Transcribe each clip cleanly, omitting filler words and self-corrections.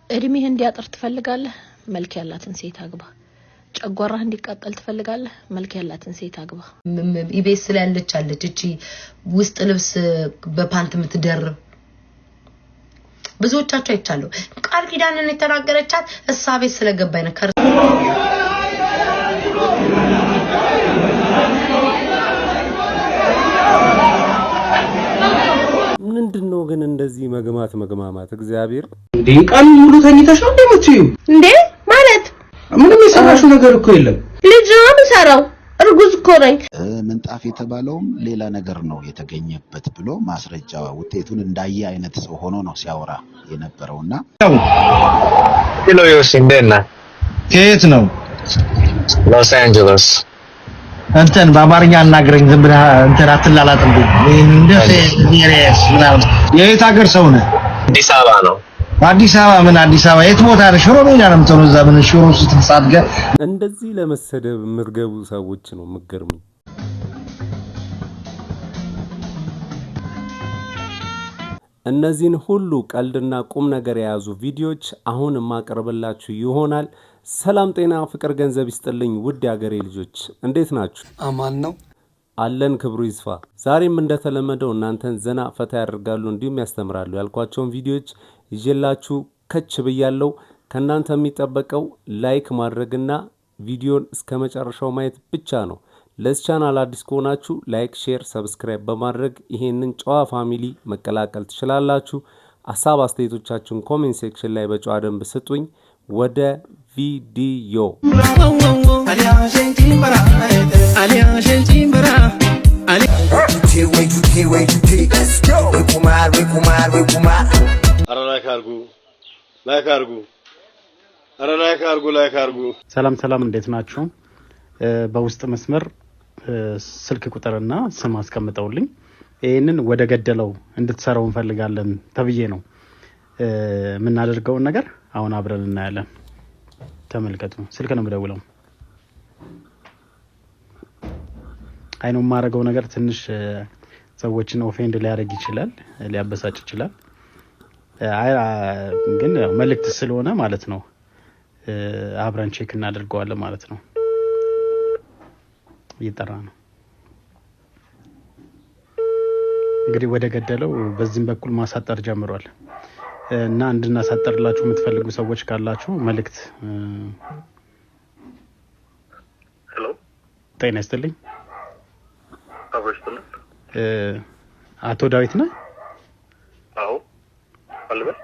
እድሜህ እንዲያጥር ትፈልጋለህ? መልክ ያላትን ሴት አግባ። ጨጓራህ እንዲቃጠል ትፈልጋለህ? መልክ ያላትን ሴት አግባ። ኢቤስ ላይ ያለች እቺ ውስጥ ልብስ በፓንት የምትደርብ ብዙዎቻችሁ አይቻለሁ። ቃል ኪዳንን የተናገረቻት እሳቤ ስለገባኝ ነው። ምንድነው ግን እንደዚህ መግማማት እግዚአብሔር እንዴ ቀን ሙሉ ተኝተሽ ነው እንደምትዩ እንዴ ማለት ምንም የሰራሽው ነገር እኮ የለም ልጅ ነው የምሰራው እርጉዝ እኮ ነኝ ምንጣፍ የተባለውም ሌላ ነገር ነው የተገኘበት ብሎ ማስረጃ ውጤቱን እንዳየ አይነት ሰው ሆኖ ነው ሲያወራ የነበረውና ሄሎ ዮሲንዴና ከየት ነው ሎስ አንጀለስ አንተን በአማርኛ አናግረኝ ዝም ብለህ እንትን አትላላጥብኝ እንደዚህ ዲሬስ ምናምን የት ሀገር ሰው ነህ አዲስ አበባ ነው አዲስ አበባ ምን አዲስ አበባ የት ቦታ ነው ሽሮ ነው ያለም ተነዛ ምን ሽሮ ስትጻድገ እንደዚህ ለመሰደብ ምርገቡ ሰዎች ነው ምገርሙ እነዚህን ሁሉ ቀልድና ቁም ነገር የያዙ ቪዲዮዎች አሁን ማቀርብላችሁ ይሆናል። ሰላም ጤና ፍቅር ገንዘብ ይስጥልኝ ውድ ያገሬ ልጆች እንዴት ናችሁ? አማን ነው አለን ክብሩ ይስፋ። ዛሬም እንደተለመደው እናንተን ዘና ፈታ ያደርጋሉ እንዲሁም ያስተምራሉ ያልኳቸውን ቪዲዮዎች ይዤላችሁ ከች ብያለሁ። ከናንተ የሚጠበቀው ላይክ ማድረግና ቪዲዮን እስከመጨረሻው ማየት ብቻ ነው። ለዚህ ቻናል አዲስ ከሆናችሁ ላይክ፣ ሼር፣ ሰብስክራይብ በማድረግ ይሄንን ጨዋ ፋሚሊ መቀላቀል ትችላላችሁ። ሐሳብ አስተያየቶቻችሁን ኮሜንት ሴክሽን ላይ በጨዋ ደንብ ስጡኝ። ወደ ቪዲዮ ሰላም እንዴት ናችሁ? በውስጥ መስመር ስልክ ቁጥርና ስም አስቀምጠውልኝ ይሄንን ወደ ገደለው እንድትሰራው እንፈልጋለን ተብዬ ነው ምናደርገው ነገር አሁን አብረን እናያለን። ተመልከቱ። ስልክ ነው የምደውለው። አይኑ ማረገው ነገር ትንሽ ሰዎችን ኦፌንድ ሊያደርግ ይችላል፣ ሊያበሳጭ ይችላል። ግን መልእክት ስለሆነ ማለት ነው አብረን ቼክ እናደርገዋለን ማለት ነው። እየጠራ ነው እንግዲህ ወደ ገደለው በዚህም በኩል ማሳጠር ጀምሯል እና እንድናሳጠርላችሁ የምትፈልጉ ሰዎች ካላችሁ መልእክት ሄሎ ጤና ይስጥልኝ አብረሽተን አቶ ዳዊት ነህ? አዎ አልበል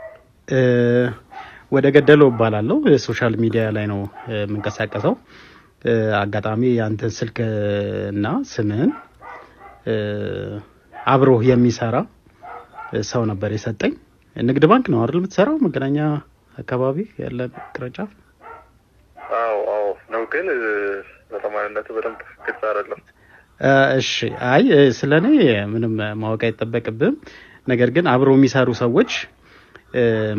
ወደ ገደለው እባላለሁ። ሶሻል ሚዲያ ላይ ነው የምንቀሳቀሰው። አጋጣሚ ያንተ ስልክ እና ስምህን አብሮ የሚሰራ ሰው ነበር የሰጠኝ። ንግድ ባንክ ነው አይደል የምትሰራው? መገናኛ አካባቢ ያለ ቅርንጫፍ? አዎ ነው ግን ለተማሪነት በደንብ ግልጽ አይደለም። እሺ አይ ስለኔ ምንም ማወቅ አይጠበቅብም። ነገር ግን አብሮ የሚሰሩ ሰዎች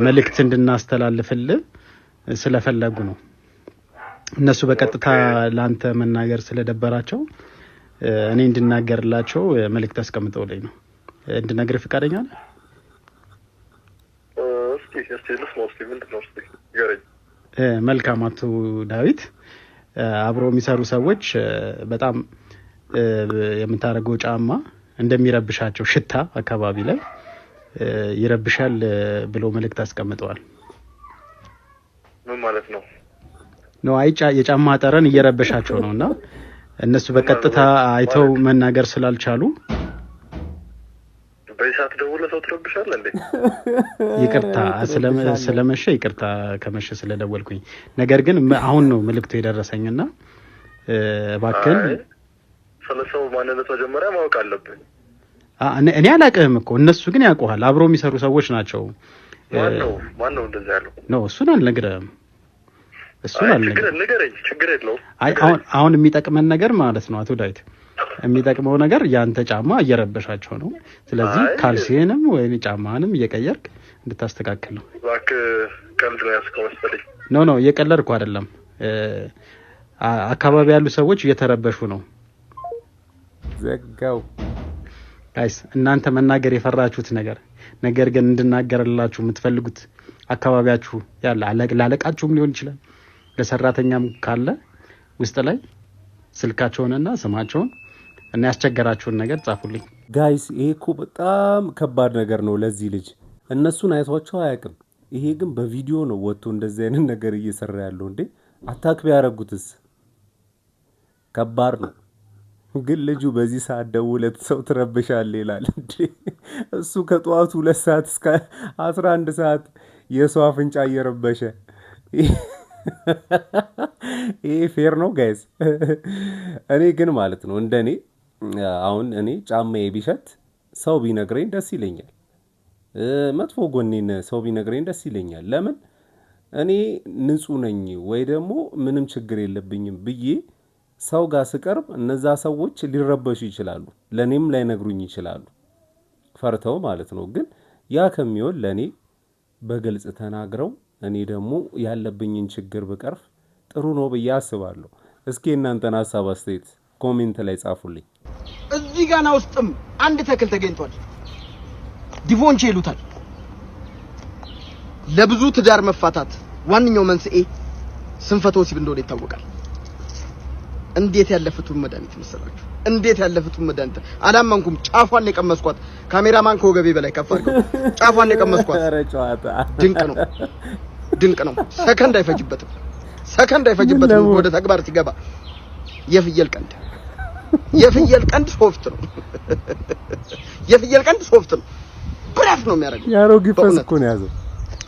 መልእክት እንድናስተላልፍልህ ስለፈለጉ ነው። እነሱ በቀጥታ ላንተ መናገር ስለደበራቸው እኔ እንድናገርላቸው መልእክት አስቀምጠውልኝ ነው። እንድነግር ፍቃደኛ ነህ? መልካም አቶ ዳዊት፣ አብሮ የሚሰሩ ሰዎች በጣም የምታረገው ጫማ እንደሚረብሻቸው ሽታ አካባቢ ላይ ይረብሻል ብሎ መልእክት አስቀምጠዋል። ምን ማለት ነው? ነው የጫማ ጠረን እየረበሻቸው ነውና እነሱ በቀጥታ አይተው መናገር ስላልቻሉ በይሳት ደውለህ ሰው ትረብሻለህ እንዴ? ይቅርታ ስለመሸ ይቅርታ ከመሸ ስለደወልኩኝ። ነገር ግን አሁን ነው መልእክቱ የደረሰኝና እባክህን ስለሰው ማንነት መጀመሪያ ማወቅ አለብኝ። እኔ አላውቅህም እኮ እነሱ ግን ያውቁሃል። አብሮ የሚሰሩ ሰዎች ናቸው። ማን ነው እንደዛ ያለው? ነው እሱን አልነግርህም። ችግር የለውም። አሁን የሚጠቅመን ነገር ማለት ነው አቶ ዳዊት፣ የሚጠቅመው ነገር ያንተ ጫማ እየረበሻቸው ነው። ስለዚህ ካልሲንም ወይ ጫማንም እየቀየርክ እንድታስተካክል ነው። እባክህ ቀልድ ነው ያስከው መሰለኝ። ኖ እየቀለድኩ አይደለም። አካባቢ ያሉ ሰዎች እየተረበሹ ነው። ዘጋው ጋይስ እናንተ መናገር የፈራችሁት ነገር ግን እንድናገርላችሁ የምትፈልጉት አካባቢያችሁ ያለ ላለቃችሁም ሊሆን ይችላል ለሰራተኛም ካለ ውስጥ ላይ ስልካቸውንና ስማቸውን እና ያስቸገራችሁን ነገር ጻፉልኝ ጋይስ። ይሄ እኮ በጣም ከባድ ነገር ነው ለዚህ ልጅ። እነሱን አይቷቸው አያውቅም። ይሄ ግን በቪዲዮ ነው ወጥቶ እንደዚህ አይነት ነገር እየሰራ ያለው። እንዴ አታክ ቢያረጉትስ? ከባድ ነው። ግን ልጁ በዚህ ሰዓት ደውለት ሰው ትረብሻለህ ይላል። እንዴ እሱ ከጠዋቱ 2 ሰዓት እስከ 11 ሰዓት የሰው አፍንጫ እየረበሸ ይሄ ፌር ነው ጋይስ? እኔ ግን ማለት ነው እንደኔ አሁን እኔ ጫማዬ ቢሸት ሰው ቢነግረኝ ደስ ይለኛል። መጥፎ ጎኔን ሰው ቢነግረኝ ደስ ይለኛል። ለምን እኔ ንጹህ ነኝ ወይ ደግሞ ምንም ችግር የለብኝም ብዬ ሰው ጋር ስቀርብ እነዛ ሰዎች ሊረበሹ ይችላሉ፣ ለኔም ላይነግሩኝ ይችላሉ፣ ፈርተው ማለት ነው። ግን ያ ከሚሆን ለኔ በግልጽ ተናግረው እኔ ደግሞ ያለብኝን ችግር ብቀርፍ ጥሩ ነው ብዬ አስባለሁ። እስኪ እናንተን ሐሳብ አስተያየት ኮሜንት ላይ ጻፉልኝ። እዚህ ጋና ውስጥም አንድ ተክል ተገኝቷል። ዲቮንቼ ይሉታል። ለብዙ ትዳር መፋታት ዋንኛው መንስኤ ስንፈተ ወሲብ እንደሆነ ይታወቃል። እንዴት ያለ ፍቱን መድኃኒት መሰላችሁ? እንዴት ያለ ፍቱን መድኃኒት! አላመንኩም። ጫፏን የቀመስኳት ካሜራማን ከወገቤ በላይ ከፍ አድርገው ጫፏን የቀመስኳት። ድንቅ ነው፣ ድንቅ ነው። ሰከንድ አይፈጅበትም ወደ ተግባር ሲገባ። የፍየል ቀንድ ሶፍት ነው። የፍየል ቀንድ ሶፍት ነው። ብራፍ ነው የሚያደርገው። ያሮጊ ፈስ እኮ ነው ያዘው።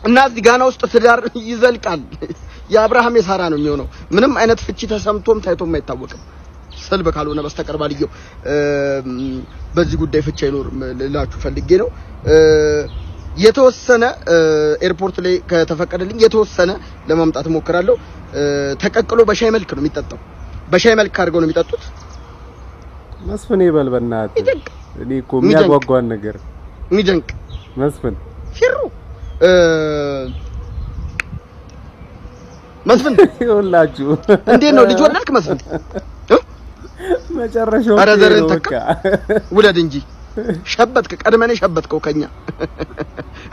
እና እዚህ ጋና ውስጥ ትዳር ይዘልቃል። የአብርሃም የሳራ ነው የሚሆነው። ምንም አይነት ፍቺ ተሰምቶም ታይቶም አይታወቅም። ሰልበ ካልሆነ በስተቀር ባልየው በዚህ ጉዳይ ፍቺ አይኖርም ልላችሁ ፈልጌ ነው። የተወሰነ ኤርፖርት ላይ ከተፈቀደልኝ የተወሰነ ለማምጣት ሞክራለሁ። ተቀቅሎ በሻይ መልክ ነው የሚጠጣው። በሻይ መልክ አድርገው ነው የሚጠጡት። መስፍን ይበልበናት። እኔ እኮ የሚያጓጓን ነገር የሚደንቅ መስፍን ፊሩ መስፍን ይኸውላችሁ እንዴት ነው ልጅ ወለድክ መስፍን? መጨረሻው አረዘረን ተካ ውለድ እንጂ ሸበትክ። ቀድመኔ ሸበትከው ከኛ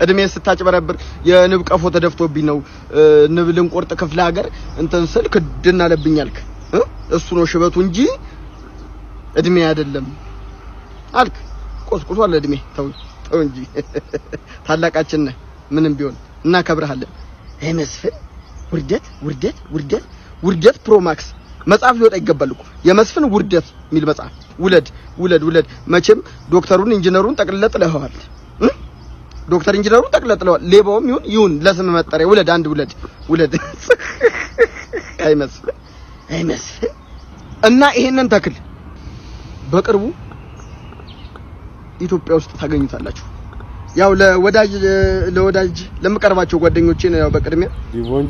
እድሜን ስታጭበረብር የንብ ቀፎ ተደፍቶብኝ ነው ንብ ልንቆርጥ ክፍለ ሀገር እንትን ስልክ ድና ለብኛልክ። እሱ ነው ሽበቱ እንጂ እድሜ አይደለም አልክ። ቆስቁሷል እድሜ። ተው እንጂ ታላቃችን ነህ። ምንም ቢሆን እናከብርሃለን። መስፍን ውርደት ፕሮማክስ መጽሐፍ ሊወጣ ይገባል እኮ የመስፍን ውርደት የሚል መጽሐፍ። ውለድ። መቼም ዶክተሩን ኢንጂነሩን ጠቅልለጥለዋል። ዶክተር ኢንጂነሩን ጠቅልለጥለዋል። ሌባውም ይሁን ለስም መጠሪያ ውለድ። አንድ ውለድ። አይ መስፍን እና ይሄንን ተክል በቅርቡ ኢትዮጵያ ውስጥ ታገኙታላችሁ። ያው ለወዳጅ ለምቀርባቸው ጓደኞቼ ነው። ያው በቅድሚያ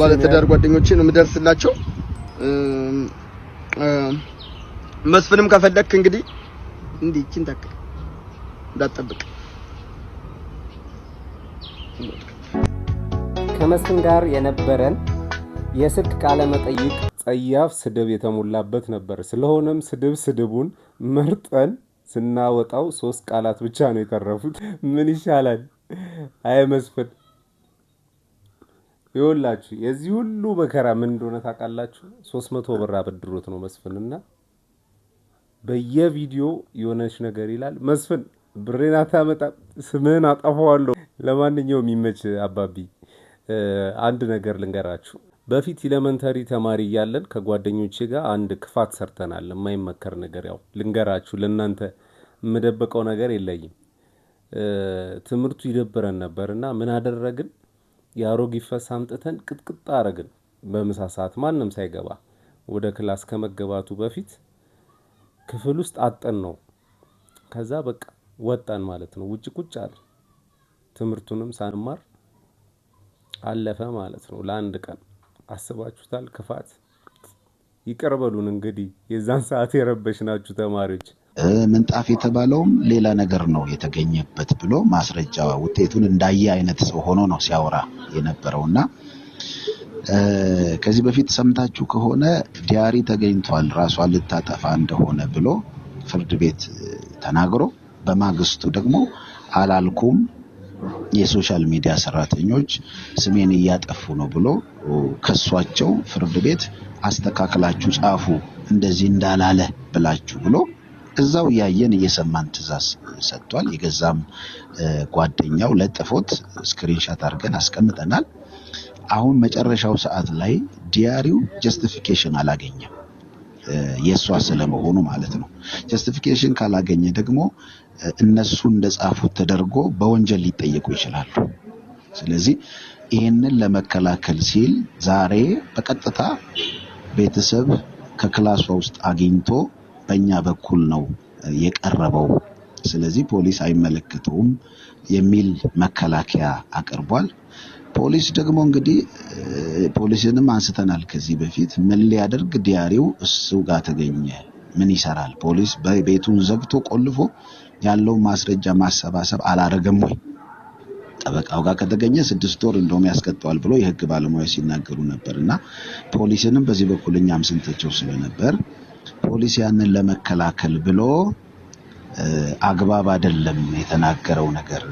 ባለትዳር ጓደኞቼ ነው የምደርስላቸው። መስፍንም ከፈለክ እንግዲህ እንዲችን ተክል እንዳትጠብቅ። ከመስፍን ጋር የነበረን የስልክ ቃለ መጠይቅ ጸያፍ ስድብ የተሞላበት ነበር። ስለሆነም ስድቡን መርጠን ስናወጣው 3 ቃላት ብቻ ነው የተረፉት። ምን ይሻላል? አይ መስፍን ይኸውላችሁ የዚህ ሁሉ መከራ ምን እንደሆነ ታውቃላችሁ? 300 ብር አበድሮት ነው መስፍንና በየቪዲዮ የሆነች ነገር ይላል። መስፍን ብሬን አታመጣ ስምህን አጠፋዋለሁ። ለማንኛውም ይመች አባቢ። አንድ ነገር ልንገራችሁ። በፊት ኤሌመንተሪ ተማሪ እያለን ከጓደኞቼ ጋር አንድ ክፋት ሰርተናል። የማይመከር ነገር ያው ልንገራችሁ፣ ለእናንተ የምደብቀው ነገር የለኝም። ትምህርቱ ይደብረን ነበርና ምን አደረግን? የአሮጊ ፈስ አምጥተን ቅጥቅጥ አረግን። በምሳ ሰዓት ማንም ሳይገባ ወደ ክላስ ከመገባቱ በፊት ክፍል ውስጥ አጠን ነው። ከዛ በቃ ወጣን ማለት ነው። ውጭ ቁጭ አለ። ትምህርቱንም ሳንማር አለፈ ማለት ነው። ለአንድ ቀን አስባችሁታል? ክፋት ይቀርበሉን እንግዲህ የዛን ሰዓት የረበሽናችሁ ተማሪዎች። ምንጣፍ የተባለውም ሌላ ነገር ነው የተገኘበት ብሎ ማስረጃ ውጤቱን እንዳየ አይነት ሰው ሆኖ ነው ሲያወራ የነበረውና ከዚህ በፊት ሰምታችሁ ከሆነ ዲያሪ ተገኝቷል ራሷ ልታጠፋ እንደሆነ ብሎ ፍርድ ቤት ተናግሮ በማግስቱ ደግሞ አላልኩም የሶሻል ሚዲያ ሰራተኞች ስሜን እያጠፉ ነው ብሎ ከሷቸው ፍርድ ቤት አስተካክላችሁ ጻፉ እንደዚህ እንዳላለ ብላችሁ ብሎ እዛው ያየን እየሰማን ትዛዝ ሰጥቷል። የገዛም ጓደኛው ለጥፎት ስክሪንሻት አድርገን አስቀምጠናል። አሁን መጨረሻው ሰዓት ላይ ዲያሪው ጀስቲፊኬሽን አላገኘም የሷ ስለመሆኑ ማለት ነው። ጀስቲፊኬሽን ካላገኘ ደግሞ እነሱ እንደጻፉት ተደርጎ በወንጀል ሊጠየቁ ይችላሉ። ስለዚህ ይሄንን ለመከላከል ሲል ዛሬ በቀጥታ ቤተሰብ ከክላሷ ውስጥ አግኝቶ በእኛ በኩል ነው የቀረበው። ስለዚህ ፖሊስ አይመለከተውም የሚል መከላከያ አቅርቧል። ፖሊስ ደግሞ እንግዲህ ፖሊስንም አንስተናል ከዚህ በፊት ምን ሊያደርግ ዲያሪው እሱ ጋር ተገኘ ምን ይሰራል? ፖሊስ በቤቱን ዘግቶ ቆልፎ ያለው ማስረጃ ማሰባሰብ አላረገም ወይ? ጠበቃው ጋር ከተገኘ 6 ወር እንደውም ያስቀጣዋል ብሎ የህግ ባለሙያ ሲናገሩ ነበርና ፖሊስንም በዚህ በኩል እኛም ስንተቸው ስለነበር ፖሊስ ያንን ለመከላከል ብሎ አግባብ አይደለም የተናገረው ነገር።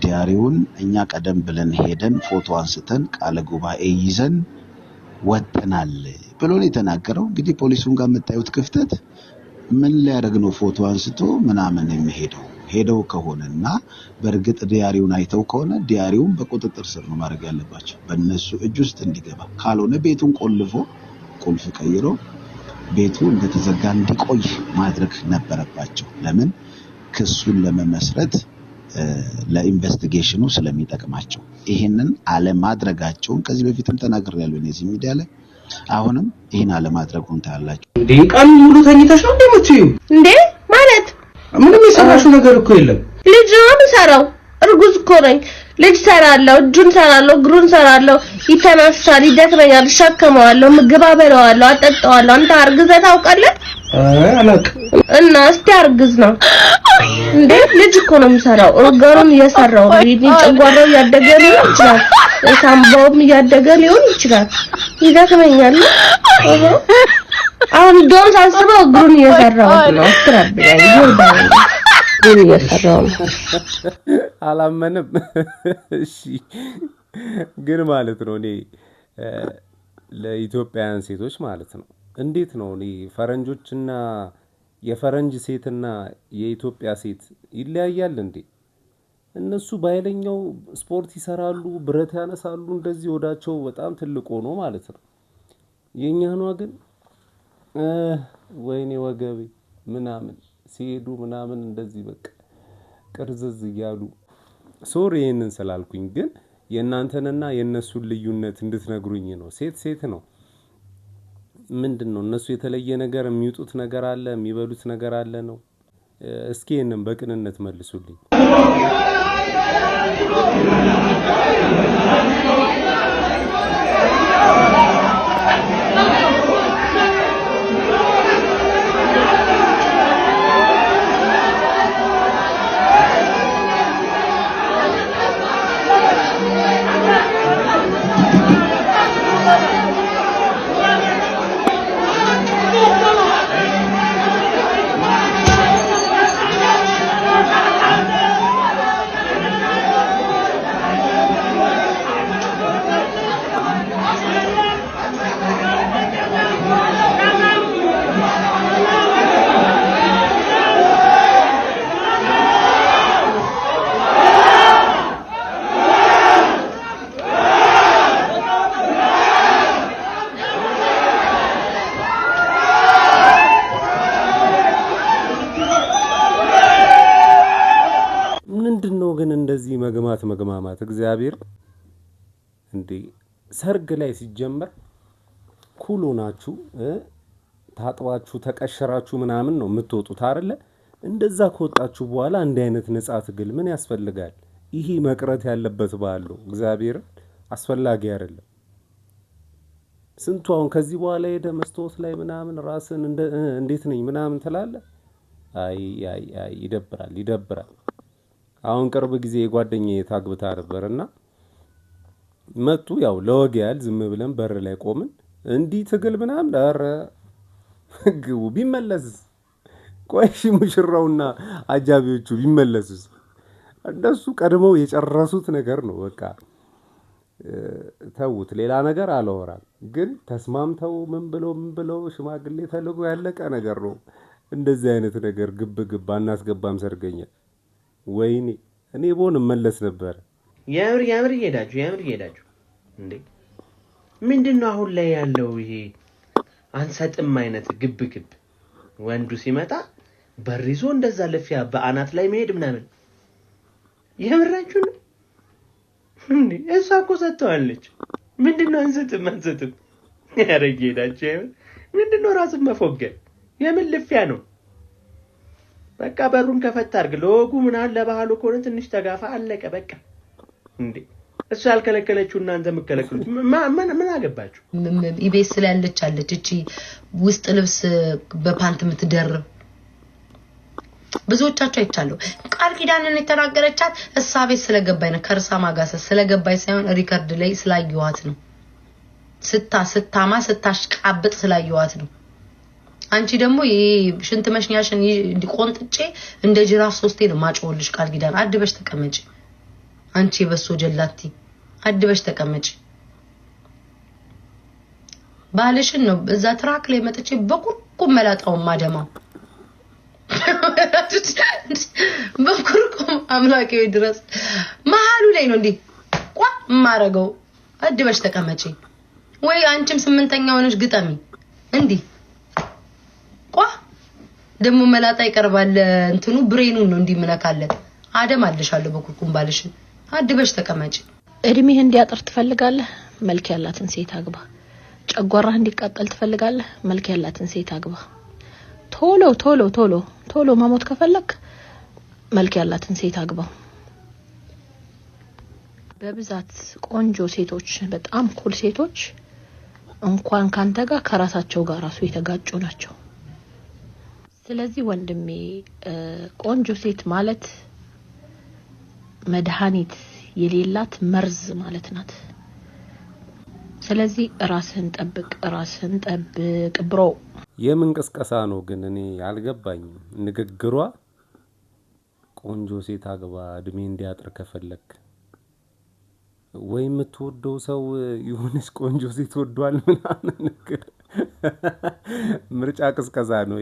ዲያሪውን እኛ ቀደም ብለን ሄደን ፎቶ አንስተን ቃለ ጉባኤ ይዘን ወጥተናል ብሎ ነው የተናገረው። እንግዲህ ፖሊሱን ጋር መጣዩት ክፍተት ምን ሊያደርግ ነው ፎቶ አንስቶ ምናምን የሚሄደው? ሄደው ከሆነና በርግጥ ዲያሪውን አይተው ከሆነ ዲያሪውን በቁጥጥር ስር ነው ማድረግ ያለባቸው በእነሱ እጅ ውስጥ እንዲገባ። ካልሆነ ቤቱን ቆልፎ ቁልፍ ቀይሮ ቤቱ እንደተዘጋ እንዲቆይ ማድረግ ነበረባቸው። ለምን? ክሱን ለመመስረት ለኢንቨስቲጌሽኑ ስለሚጠቅማቸው። ይሄንን አለማድረጋቸውን ከዚህ በፊትም ተናግሬያለሁ እዚህ ሚዲያ ላይ። አሁንም ይሄን አለማድረጉን ታያላችሁ። እንዴ ቀን ሙሉ ተኝተሽ ነው እንደምትዩ? እንዴ ማለት ምንም የሰራሽው ነገር እኮ የለም። ልጅ ነው የምሰራው። እርጉዝ እኮ ነኝ። ልጅ ሰራለሁ፣ እጁን ሰራለሁ፣ እግሩን ሰራለሁ። ይተናፍሳል፣ ይደክመኛል፣ እሸከመዋለሁ፣ ምግብ አበላዋለሁ፣ አጠጣዋለሁ። አንተ አርግዘህ ታውቃለህ? አላውቅም። እና እስቲ አርግዝ ነው እንዴ? ልጅ እኮ ነው የምሰራው። ኦርጋኑን እየሰራው ነው። ጨጓራው እያደገ ሊሆን ይችላል፣ ሳምባውም እያደገ ሊሆን ይችላል። ይደክመኛል። አሁን ዶን ሳስበው እግሩን እየሰራው ነው። አስተራብያለሁ ይወዳል ግን እየሰራው ነው። አላመንም። እሺ ግን ማለት ነው እኔ ለኢትዮጵያውያን ሴቶች ማለት ነው እንዴት ነው እኔ ፈረንጆችና የፈረንጅ ሴትና የኢትዮጵያ ሴት ይለያያል እንዴ? እነሱ ባይለኛው ስፖርት ይሰራሉ፣ ብረት ያነሳሉ፣ እንደዚህ ወዳቸው በጣም ትልቅ ሆኖ ማለት ነው። የኛኗ ግን ወይኔ ወገቤ ምናምን ሲሄዱ ምናምን እንደዚህ በቃ ቅርዝዝ እያሉ ሶሪ ይሄንን ስላልኩኝ ግን የእናንተንና የእነሱን ልዩነት እንድትነግሩኝ ነው። ሴት ሴት ነው። ምንድነው እነሱ የተለየ ነገር የሚውጡት ነገር አለ፣ የሚበሉት ነገር አለ ነው? እስኪ እነም በቅንነት መልሱልኝ። ምንድነው ግን እንደዚህ መግማማት እግዚአብሔር እንዴ? ሰርግ ላይ ሲጀመር ኩሉ ናችሁ ታጥባችሁ ተቀሽራችሁ ምናምን ነው የምትወጡት አይደለ? እንደዛ ከወጣችሁ በኋላ እንደ አይነት ነፃ ትግል ምን ያስፈልጋል? ይሄ መቅረት ያለበት ባሉ እግዚአብሔር አስፈላጊ አይደለም። ስንቱ አሁን ከዚህ በኋላ ሄደ መስታወት ላይ ምናምን ራስን እንዴት ነኝ ምናምን ትላለህ። አይ ይደብራል። አሁን ቅርብ ጊዜ የጓደኛዬ ታግብታ ነበርና መጡ። ያው ለወግ ያህል ዝም ብለን በር ላይ ቆምን። እንዲህ ትግል ምናምን ኧረ ግቡ ቢመለስ ቆይሽ ሙሽራውና አጃቢዎቹ ቢመለሱስ? እነሱ ቀድመው የጨረሱት ነገር ነው። በቃ ተውት፣ ሌላ ነገር አላወራም። ግን ተስማምተው ምን ብለው ሽማግሌ ተልጎ ያለቀ ነገር ነው። እንደዚህ አይነት ነገር ግብ አናስገባም ሰርገኛ። ወይኔ እኔ ቦን መለስ ነበር። ያምር ይሄዳችሁ እንዴ! ምንድነው አሁን ላይ ያለው ይሄ አንሰጥም አይነት ግብ ወንዱ ሲመጣ በሪዞ እንደዛ ለፊያ በአናት ላይ መሄድ ምናምን የምራችሁ ነው እንዴ? እሷ እኮ ሰጥተዋለች። ምንድነው አንሰጥም ያረጋዳችሁ? ምንድነው ራስን መፎገር? የምን ልፊያ ነው? በቃ በሩን ከፈታ አድርግ። ለወጉ ምን አለ ባህሉ ኮነ ትንሽ ተጋፋ አለቀ በቃ። እንዴ እሷ ያልከለከለችው እናንተ የምትከለክሉት ምን አገባችሁ? ኢቤስ ስላለች አለች እቺ ውስጥ ልብስ በፓንት የምትደርብ ብዙዎቻችሁ አይቻለሁ። ቃል ኪዳንን የተናገረቻት እሳቤት ስለገባኝ ነው። ከርሳ ማጋሰ ስለገባኝ ሳይሆን ሪከርድ ላይ ስላየዋት ነው። ስታማ ስታሽቃብጥ ስላየዋት ነው። አንቺ ደግሞ ይሄ ሽንት መሽኛሽን እንዲቆንጥጬ እንደ ጅራፍ 3 ነው ማጮልሽ። ቃል ኪዳን አድበሽ ተቀመጪ። አንቺ በሶ ጀላቲ አድበሽ ተቀመጪ። ባልሽን ነው እዛ ትራክ ላይ መጥቼ በኩርኩም መላጣው ማደማው በኩርኩም አምላኬው ድረስ መሃሉ ላይ ነው እንዴ ቋ ማረገው። አድበሽ ተቀመጪ። ወይ አንቺም 8ኛ ሆነሽ ግጠሚ እንዴ ቋ ደሞ መላጣ ይቀርባል። እንትኑ ብሬኑ ነው እንዴ ምነካለት አደም አልልሻለሁ። በኩርኩም ባልሽን አድበሽ ተቀመጪ። እድሜህ እንዲያጥር ትፈልጋለህ? መልክ ያላትን ሴት አግባ። ጨጓራህ እንዲቃጠል ትፈልጋለህ? መልክ ያላትን ሴት አግባ። ቶሎ ማሞት ከፈለክ መልክ ያላትን ሴት አግባ። በብዛት ቆንጆ ሴቶች፣ በጣም ኩል ሴቶች እንኳን ካንተ ጋር ከራሳቸው ጋር ራሱ የተጋጩ ናቸው። ስለዚህ ወንድሜ ቆንጆ ሴት ማለት መድኃኒት የሌላት መርዝ ማለት ናት። ስለዚህ ራስህን ጠብቅ ብሮ። የምን ቅስቀሳ ነው ግን? እኔ አልገባኝም ንግግሯ። ቆንጆ ሴት አግባ እድሜ እንዲያጥር ከፈለክ ወይ የምትወደው ሰው የሆነች ቆንጆ ሴት ወዷል ምናምን ነገር ምርጫ ቅስቀሳ ነው።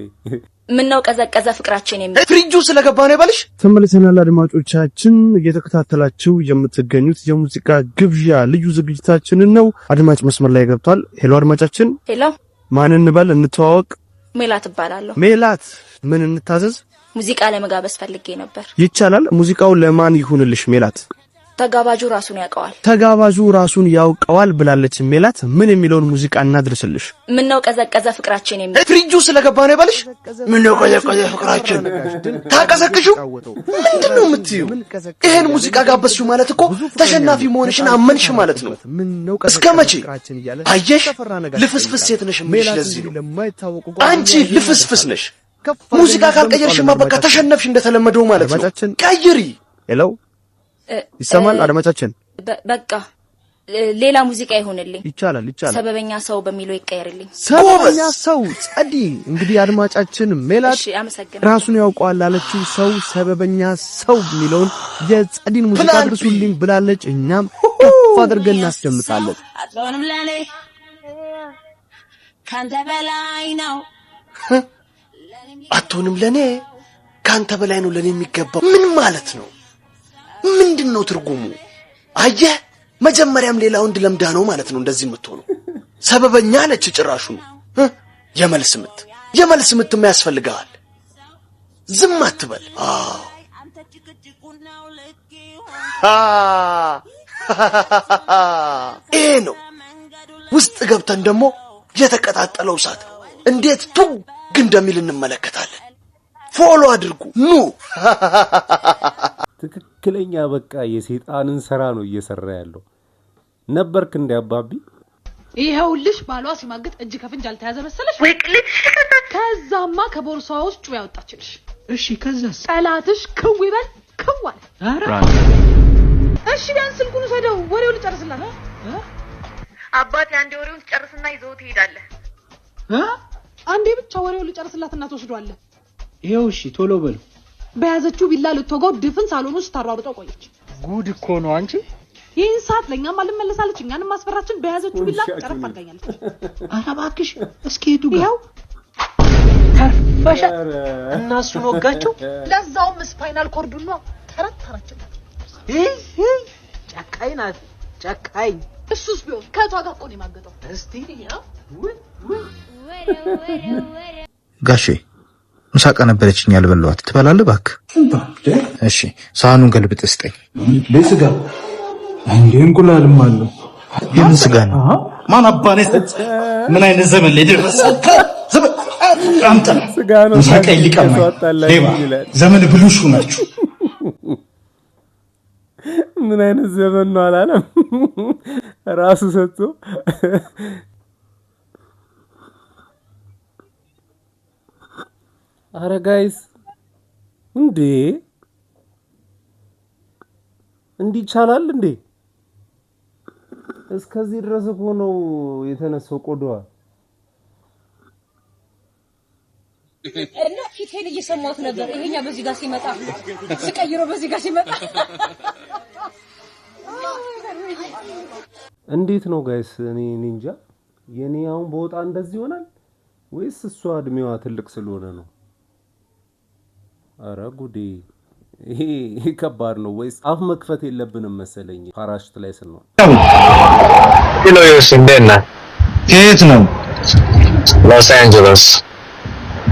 ምን ነው ቀዘቀዘ ፍቅራችን የሚል ፍሪጁ ስለገባ ነው ይባልሽ። ተመልሰናል አድማጮቻችን፣ እየተከታተላችሁ የምትገኙት የሙዚቃ ግብዣ ልዩ ዝግጅታችንን ነው። አድማጭ መስመር ላይ ገብቷል። ሄሎ አድማጫችን። ሄሎ ማን እንበል? እንተዋወቅ። ሜላት እባላለሁ። ሜላት ምን እንታዘዝ? ሙዚቃ ለመጋበዝ ፈልጌ ነበር። ይቻላል። ሙዚቃው ለማን ይሁንልሽ ሜላት? ተጋባዡ ራሱን ያውቀዋል። ተጋባዡ ራሱን ያውቀዋል ብላለች ሜላት። ምን የሚለውን ሙዚቃ እናድርስልሽ? ምን ነው ቀዘቀዘ ፍቅራችን የሚል ፍሪጁ ስለገባ ነው ይባልሽ። ምን ነው ቀዘቀዘ ፍቅራችን ታቀዘቅሹ? ምንድነው የምትዩ? ይሄን ሙዚቃ ጋበዝሽው ማለት እኮ ተሸናፊ መሆንሽን አመንሽ ማለት ነው። እስከ መቼ? አየሽ ልፍስፍስ ሴት ነሽ ምንሽ። ለዚህ ነው አንቺ ልፍስፍስ ነሽ። ሙዚቃ ካልቀየርሽማ በቃ ተሸነፍሽ እንደተለመደው ማለት ነው። ቀይሪ። ሄሎ ይሰማል አድማጫችን? በቃ ሌላ ሙዚቃ ይሆንልኝ። ይቻላል። ሰበበኛ ሰው በሚለው ይቀየርልኝ። ሰበበኛ ሰው ጸዲ። እንግዲህ አድማጫችን ሜላት ራሱን ያውቀዋል አለችው። ሰው ሰበበኛ ሰው የሚለውን የጸዲን ሙዚቃ አድርሱልኝ ብላለች። እኛም ከፍ አድርገን እናስደምጣለን። አትሆንም ለኔ ካንተ በላይ ነው። አትሆንም ለኔ ካንተ በላይ ነው ለኔ የሚገባው። ምን ማለት ነው? ምንድነው ትርጉሙ? አየህ መጀመሪያም ሌላ ወንድ ለምዳ ነው ማለት ነው እንደዚህ የምትሆነው። ሰበበኛ ነች ጭራሹ። የመልስ ምት ያስፈልጋል። ዝም አትበል። ይሄ ነው ውስጥ ገብተን ደግሞ የተቀጣጠለው እሳት እንዴት ቱግ እንደሚል እንመለከታለን። ፎሎ አድርጉ ኑ። ትክክለኛ በቃ የሰይጣንን ስራ ነው እየሰራ ያለው። ነበርክ እንደ አባቢ ይሄውልሽ ባሏ ሲማግጥ እጅ ከፍንጅ አልተያዘ መሰለሽ? ወይቅልሽ ከዛማ ከቦርሳው ውስጥ ጩቤ ያወጣችልሽ። እሺ ከዛስ? ጠላትሽ ክው ይበል ክው አለ። አረ እሺ ቢያንስ ስልኩን ወሰደው ወሬውን ልጨርስላት። አባቴ አንዴ ወሬውን ጨርስና ይዘው ትሄዳለህ። አንዴ ብቻ ወሬውን ልጨርስላትና ተወስዷል። ይሄው እሺ ቶሎ በሉ። በያዘችው ቢላ ልትወጋው ድፍን ሳሎን ውስጥ ታሯሩጠው ቆየች። ጉድ እኮ ነው አንቺ። ይህን ሰዓት ለእኛም አልመለሳለች፣ እኛንም ማስፈራችን በያዘችው ቢላ ጨረፍ አድርጋኛለች። ኧረ እባክሽ እስኪ ሄዱ ጋር ይኸው ተርፈሻ እና እሱን ወጋቸው። ለዛውም ስፓይናል ኮርዱን ነው ተረተረችው። ጨካኝ ናት ጨካኝ። እሱስ ቢሆን ከቷ ጋር እኮ ነው የማገጠው። እስቲ ጋሼ ምሳቃ ነበረችኝ ያልበላዋት ትበላለህ እባክህ? እሺ ሳህኑን ገልብጥ ስጠኝ። ለስጋ እንዴ እንቁላልም አለው። የምን ስጋ ነው? ማን አባኔ ምን አይነት ዘመን ላይ ደረሰ? አምጣ ስጋ ነው ምሳቃ ሊቀማ ሌባ ዘመን ብሉሹ ናችሁ። ምን አይነት ዘመን ነው አላለም ራሱ ሰጥቶ። አረ ጋይስ እንዴ እንዲቻላል እንዴ? እስከዚህ ድረስ እኮ ነው የተነሳው ቆዳዋ። እና ፊቴን እየሰማሁት ነበር። ይሄኛ በዚህ ጋር ሲመጣ ስቀይሮ በዚህ ጋር ሲመጣ እንዴት ነው ጋይስ? እኔ እንጃ የኔ አሁን በወጣ እንደዚህ ይሆናል ወይስ እሷ እድሜዋ ትልቅ ስለሆነ ነው? አረ ጉዴ ይሄ ከባድ ነው። ወይስ አፍ መክፈት የለብንም መሰለኝ ፓራሽት ላይ ስንሆን። ሄሎ ዮስ እንደና ከየት ነው? ሎስ አንጀለስ።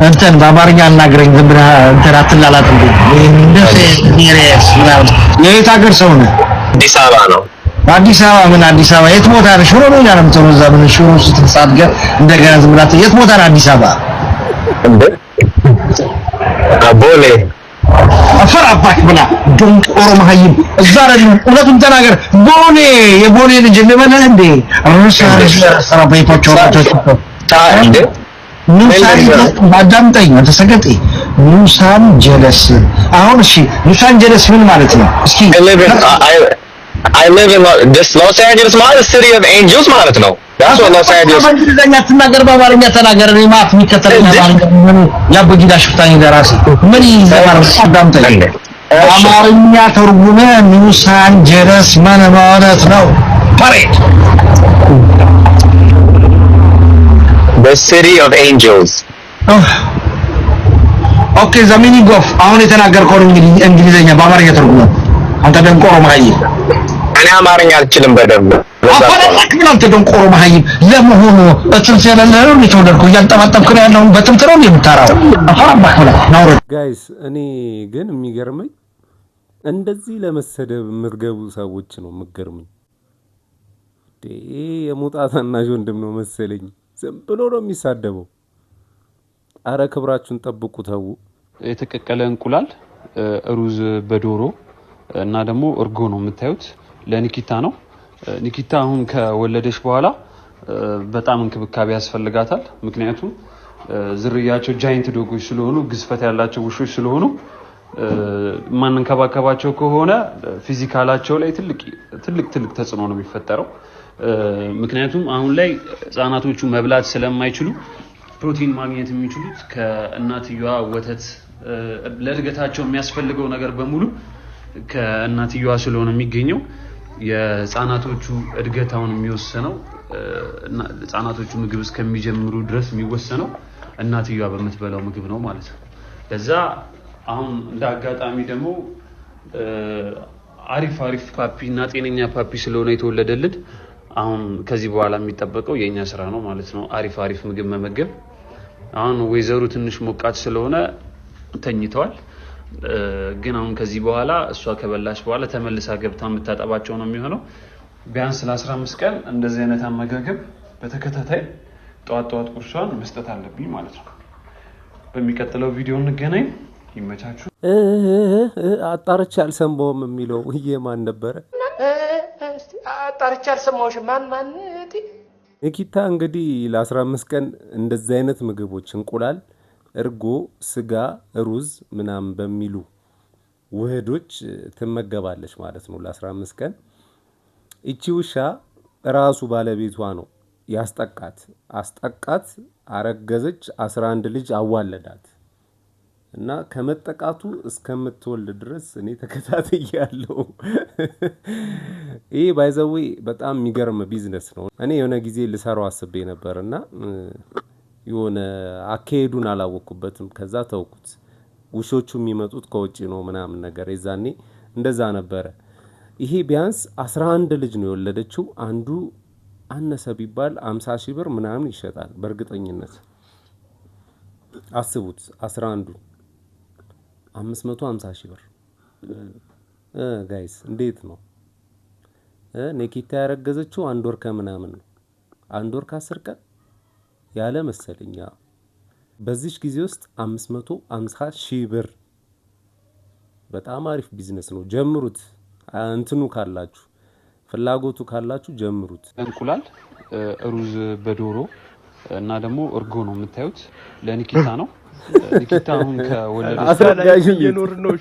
እንትን በአማርኛ አናግረኝ ዝም ብለህ እንትን አትላላት እንዴ? እንደዚህ ዲሬስ ምናምን የት ሀገር ሰው ነው? አዲስ አበባ ነው። አዲስ አበባ ምን አዲስ አበባ የት ቦታ ነው? ሽሮ ነው ያለም ጥሩ እዛ ምን ሽሮ ስትሳድገ እንደገና ዝም ብለህ የት ቦታ ነው አዲስ አበባ? እንዴ ቦሌ አፈር አባክ ብላ ዶንት ኦሮማይም እዛ አይደለም እውነቱን ተናገር። ቦሌ የቦሌ ልጅ ልበለህ እንዴ? ሰራባይ ፓቾራቶች እንዴ ማዳምጠኝ ተሰገጤ ኒውሳን ጀለስ። አሁን እሺ ኒውሳን ጀለስ ምን ማለት ነው? እስኪ I live in this Los Angeles ማለት city of angels ማለት ነው። that's what Los Angeles በእንግሊዝኛ ትናገር በአማርኛ ተናገር። እኔ ማፍ የሚከተለኝ አማርኛ ያበጊዳ ሽፍታኝ ደራሲ ምን ይዘባር? አዳምጠኝ አማርኛ ተርጉመ ኒውሳን ጀለስ ምን ማለት ነው? ፓሬት the city of angels ኦኬ ዘ ሚኒንግ ኦፍ አሁን የተናገርከው እንግሊዝኛ በአማርኛ ተርጉመ አንተ ደንቆሮ ማይ እኔ አማርኛ አልችልም በደንብ አፈረክ ምን አንተ ደንቆሮ ማይ ለመሆኑ እሱን ስለለለው የተወለድኩ እያንጠባጠብክ ነው ያለው በትምትረው የምታራው አፈራባህ ነው ጋይስ። እኔ ግን የሚገርመኝ እንደዚህ ለመሰደብ ምርገቡ ሰዎች ነው የምገርመኝ። የሙጣታና ወንድም ነው መሰለኝ ዝም ብሎ ነው የሚሳደበው። አረ ክብራችሁን ጠብቁ ተው። የተቀቀለ እንቁላል ሩዝ በዶሮ እና ደግሞ እርጎ ነው የምታዩት። ለኒኪታ ነው። ኒኪታ አሁን ከወለደች በኋላ በጣም እንክብካቤ ያስፈልጋታል። ምክንያቱም ዝርያቸው ጃይንት ዶጎች ስለሆኑ ግዝፈት ያላቸው ውሾች ስለሆኑ ማንንከባከባቸው ከሆነ ፊዚካላቸው ላይ ትልቅ ተጽዕኖ ነው የሚፈጠረው። ምክንያቱም አሁን ላይ ህፃናቶቹ መብላት ስለማይችሉ ፕሮቲን ማግኘት የሚችሉት ከእናትየዋ ወተት፣ ለእድገታቸው የሚያስፈልገው ነገር በሙሉ ከእናትየዋ ስለሆነ የሚገኘው የህፃናቶቹ እድገታውን የሚወሰነው ህፃናቶቹ ምግብ እስከሚጀምሩ ድረስ የሚወሰነው እናትየዋ በምትበላው ምግብ ነው ማለት ነው። ለዛ አሁን እንደ አጋጣሚ ደግሞ አሪፍ ፓፒ እና ጤነኛ ፓፒ ስለሆነ የተወለደልን አሁን ከዚህ በኋላ የሚጠበቀው የኛ ስራ ነው ማለት ነው። አሪፍ ምግብ መመገብ። አሁን ወይዘሩ ትንሽ ሞቃት ስለሆነ ተኝተዋል። ግን አሁን ከዚህ በኋላ እሷ ከበላች በኋላ ተመልሳ ገብታ የምታጠባቸው ነው የሚሆነው። ቢያንስ ለ15 ቀን እንደዚህ አይነት አመጋገብ በተከታታይ ጧት ቁርሷን መስጠት አለብኝ ማለት ነው። በሚቀጥለው ቪዲዮ እንገናኝ። ይመቻችሁ። አጣርቼ አልሰማሁም የሚለው የማን ነበረ? አጣርቼ አልሰማሁሽም። ማን ኒኪታ እንግዲህ ለ15 ቀን እንደዚህ አይነት ምግቦች እንቁላል፣ እርጎ፣ ስጋ፣ ሩዝ ምናምን በሚሉ ውህዶች ትመገባለች ማለት ነው ለ15 ቀን። እቺ ውሻ ራሱ ባለቤቷ ነው አስጠቃት፣ አረገዘች፣ 11 ልጅ አዋለዳት። እና ከመጠቃቱ እስከምትወልድ ድረስ እኔ ተከታትያለሁ። ይሄ ባይዘዌ በጣም የሚገርም ቢዝነስ ነው። እኔ የሆነ ጊዜ ልሰራው አስቤ ነበርና የሆነ አካሄዱን አላወቅኩበትም። ከዛ ተውኩት። ውሾቹ የሚመጡት ከውጪ ነው ምናምን ነገር የዛኔ እንደዛ ነበረ። ይሄ ቢያንስ 11 ልጅ ነው የወለደችው። አንዱ አነሰ ቢባል 50 ሺህ ብር ምናምን ይሸጣል በእርግጠኝነት። አስቡት 11ዱ 550 ሺህ ብር ጋይስ እንዴት ነው? ኒኪታ ያረገዘችው 1 ወር ከምናምን ነው። 1 ወር ከ10 ቀን ያለ መሰለኛ። በዚህ ጊዜ ውስጥ 550 ሺህ ብር በጣም አሪፍ ቢዝነስ ነው። ጀምሩት። እንትኑ ካላችሁ ፍላጎቱ ካላችሁ ጀምሩት። እንቁላል፣ ሩዝ በዶሮ እና ደግሞ እርጎ ነው የምታዩት። ለኒኪታ ነው። ኒኪታ አሁን ከወለደች አስረጋጅ እየኖር ነው።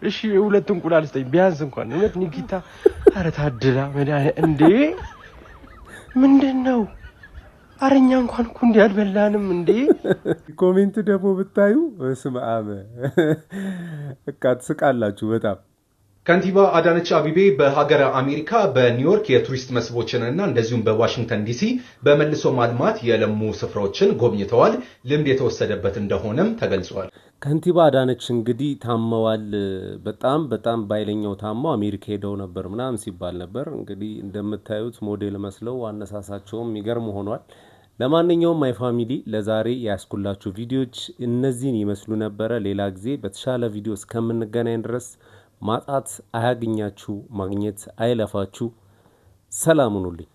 እሺ 2 እንቁላል ስጠኝ ቢያንስ እንኳን እውነት ኒኪታ። ኧረ ታድላ መድኃኒዓለም እንዴ! ምንድነው? አረኛ እንኳን እኮ እንዲህ አልበላንም እንዴ! ኮሜንት ደግሞ ብታዩ በስመ አብ በቃ ትስቃላችሁ በጣም። ከንቲባ አዳነች አቤቤ በሀገረ አሜሪካ በኒውዮርክ የቱሪስት መስህቦችንና እንደዚሁም በዋሽንግተን ዲሲ በመልሶ ማልማት የለሙ ስፍራዎችን ጎብኝተዋል። ልምድ የተወሰደበት እንደሆነም ተገልጿል። ከንቲባ አዳነች እንግዲህ ታመዋል። በጣም ባይለኛው ታመው አሜሪካ ሄደው ነበር ምናምን ሲባል ነበር። እንግዲህ እንደምታዩት ሞዴል መስለው አነሳሳቸውም የሚገርም ሆኗል። ለማንኛውም ማይ ፋሚሊ ለዛሬ ያስኩላችሁ ቪዲዮዎች እነዚህን ይመስሉ ነበረ። ሌላ ጊዜ በተሻለ ቪዲዮ እስከምንገናኝ ድረስ ማጣት አያግኛችሁ፣ ማግኘት አይለፋችሁ። ሰላም ሁኑልኝ።